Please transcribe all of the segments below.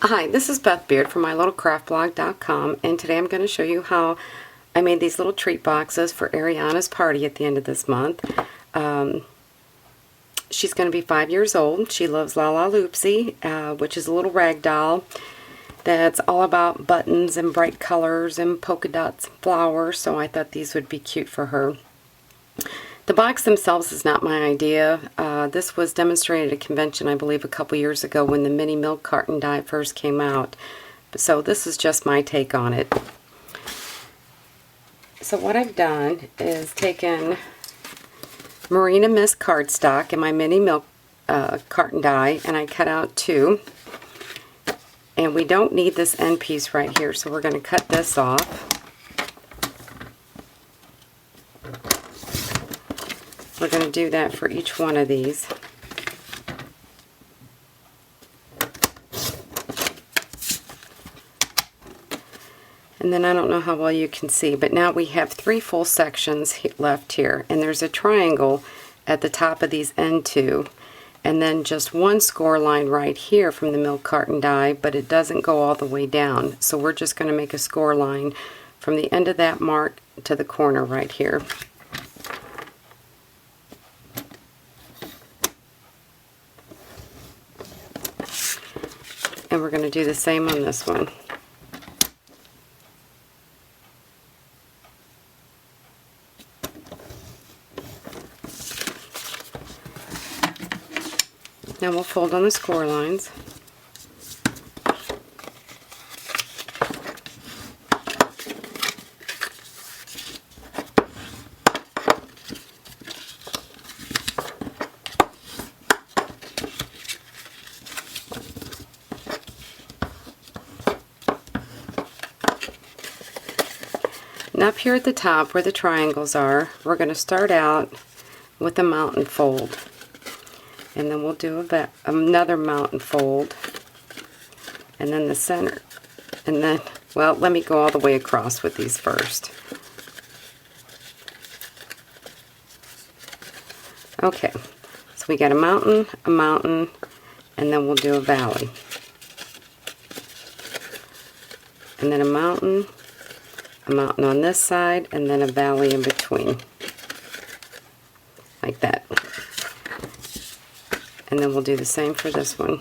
Hi, this is Beth Beard from mylittlecraftblog.com, and today I'm going to show you how I made these little treat boxes for Ariana's party at the end of this month. She's going to be 5 years old. She loves Lalaloopsy, which is a little rag doll that's all about buttons and bright colors and polka dots and flowers, so I thought these would be cute for her. The box themselves is not my idea. This was demonstrated at a convention, I believe, a couple years ago when the mini milk carton die first came out. So this is just my take on it. So what I've done is taken Marina Mist cardstock in my mini milk carton die, and I cut out two. And we don't need this end piece right here, so we're going to cut this off. We're going to do that for each one of these. And then I don't know how well you can see, but now we have 3 full sections left here. And there's a triangle at the top of these end two. And then just one score line right here from the milk carton die, but it doesn't go all the way down. So we're just going to make a score line from the end of that mark to the corner right here. And we're going to do the same on this one. Now we'll fold on the score lines. And up here at the top where the triangles are, we're going to start out with a mountain fold. And then we'll do another mountain fold. And then the center. And then, well, let me go all the way across with these first. Okay, so we got a mountain, and then we'll do a valley. And then a mountain on this side, and then a valley in between, like that. And then we'll do the same for this one.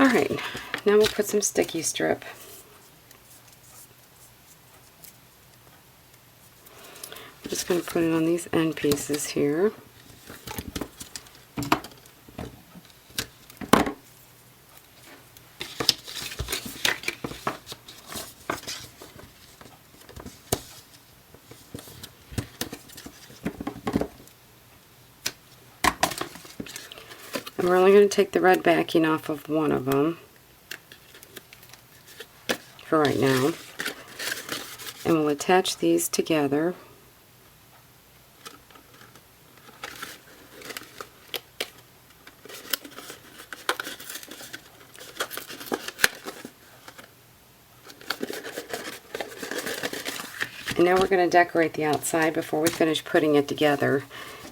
Alright, now we'll put some sticky strip. I'm just going to put it on these end pieces here. And we're only going to take the red backing off of one of them for right now. And we'll attach these together. And now we're going to decorate the outside before we finish putting it together.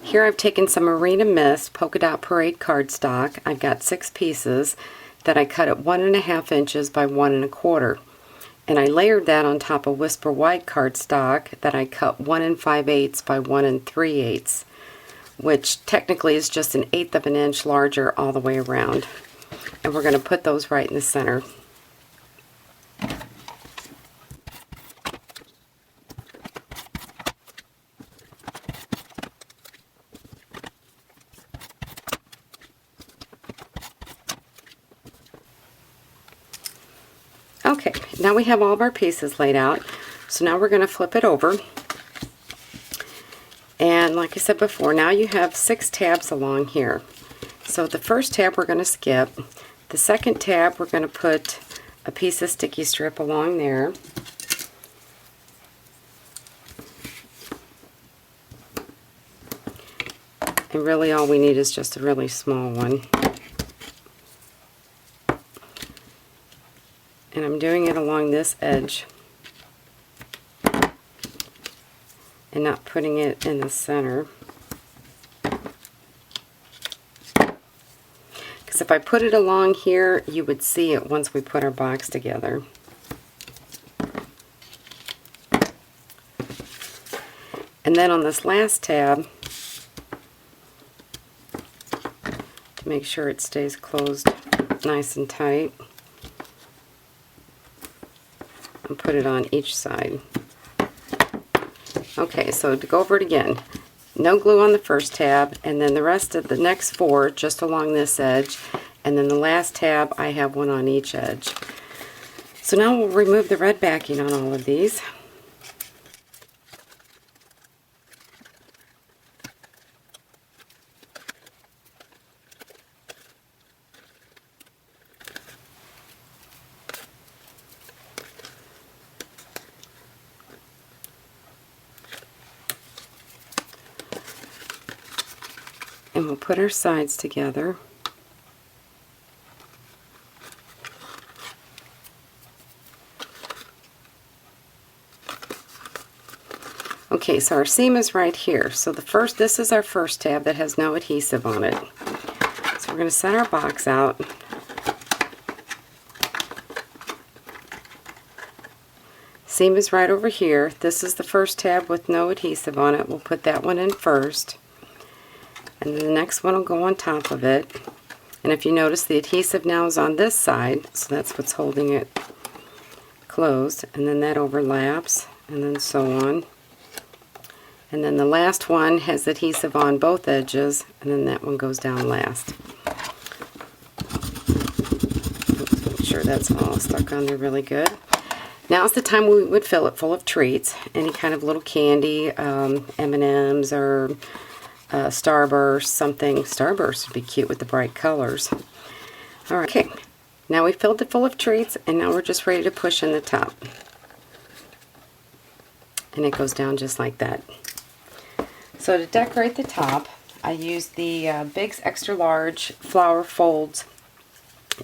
Here I've taken some Marina Mist Polka Dot Parade cardstock. I've got 6 pieces that I cut at 1.5 inches by 1 1/4. And I layered that on top of Whisper White cardstock that I cut 1 5/8 by 1 3/8, which technically is just 1/8 of an inch larger all the way around. And we're going to put those right in the center. Okay, now we have all of our pieces laid out, so now we're going to flip it over. And like I said before, now you have 6 tabs along here. So the first tab we're going to skip. The second tab we're going to put a piece of sticky strip along there. And really all we need is just a really small one. And I'm doing it along this edge and not putting it in the center. Because if I put it along here, you would see it once we put our box together. And then on this last tab, to make sure it stays closed nice and tight, and put it on each side. Okay, so to go over it again, no glue on the first tab, and then the rest of the next 4 just along this edge, and then the last tab I have one on each edge. So now we'll remove the red backing on all of these. And we'll put our sides together. Okay, so our seam is right here. So this is our first tab that has no adhesive on it. So we're going to set our box out. Seam is right over here. This is the first tab with no adhesive on it. We'll put that one in first. And then the next one will go on top of it. And if you notice, the adhesive now is on this side, so that's what's holding it closed. And then that overlaps, and then so on. And then the last one has adhesive on both edges, and then that one goes down last. Make sure that's all stuck on there really good. Now's the time we would fill it full of treats, any kind of little candy, M&Ms or Starburst, something. Starburst would be cute with the bright colors. Alright, okay, now we filled it full of treats, and now we're just ready to push in the top. And it goes down just like that. So to decorate the top, I used the Big's Extra Large Flower Folds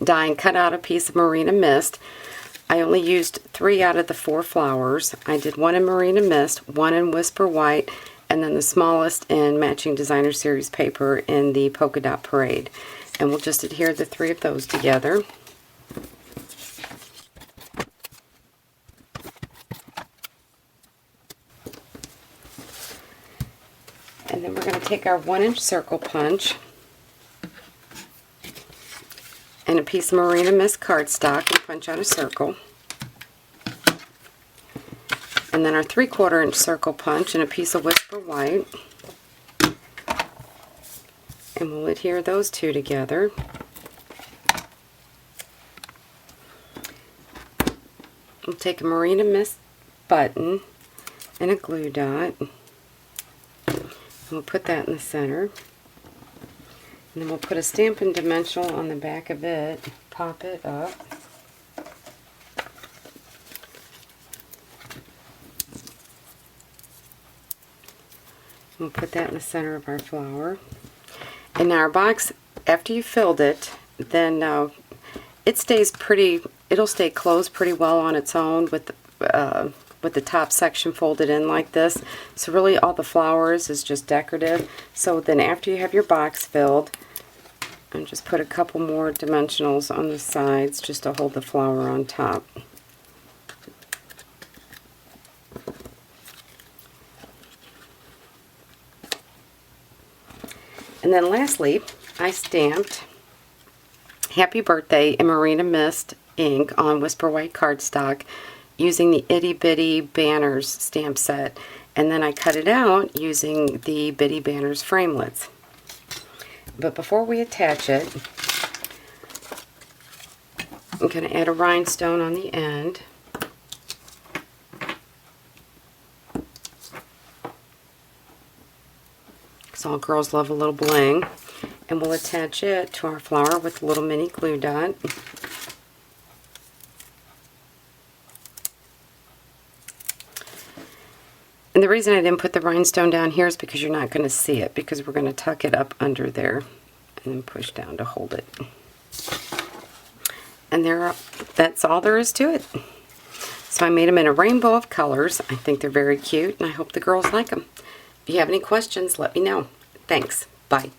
die and cut out a piece of Marina Mist. I only used 3 out of the 4 flowers. I did 1 in Marina Mist, 1 in Whisper White, and then the smallest in Matching Designer Series paper in the Polka Dot Parade. And we'll just adhere the 3 of those together. And then we're going to take our 1-inch circle punch and a piece of Marina Mist cardstock and punch out a circle. And then our 3/4 inch circle punch and a piece of Whisper White. And we'll adhere those 2 together. We'll take a Marina Mist button and a glue dot. And we'll put that in the center. And then we'll put a Stampin' Dimensional on the back of it, pop it up. We'll put that in the center of our flower. And now our box, after you filled it, then it stays pretty, it'll stay closed pretty well on its own with the top section folded in like this. So really all the flowers is just decorative. So then after you have your box filled, and just put a couple more dimensionals on the sides just to hold the flower on top. And then lastly, I stamped Happy Birthday in Marina Mist ink on Whisper White cardstock using the Itty Bitty Banners stamp set. And then I cut it out using the Bitty Banners framelits. But before we attach it, I'm going to add a rhinestone on the end. Because all girls love a little bling. And we'll attach it to our flower with a little mini glue dot. And the reason I didn't put the rhinestone down here is because you're not going to see it, because we're going to tuck it up under there and then push down to hold it. And that's all there is to it. So I made them in a rainbow of colors. I think they're very cute, and I hope the girls like them. If you have any questions, let me know. Thanks. Bye.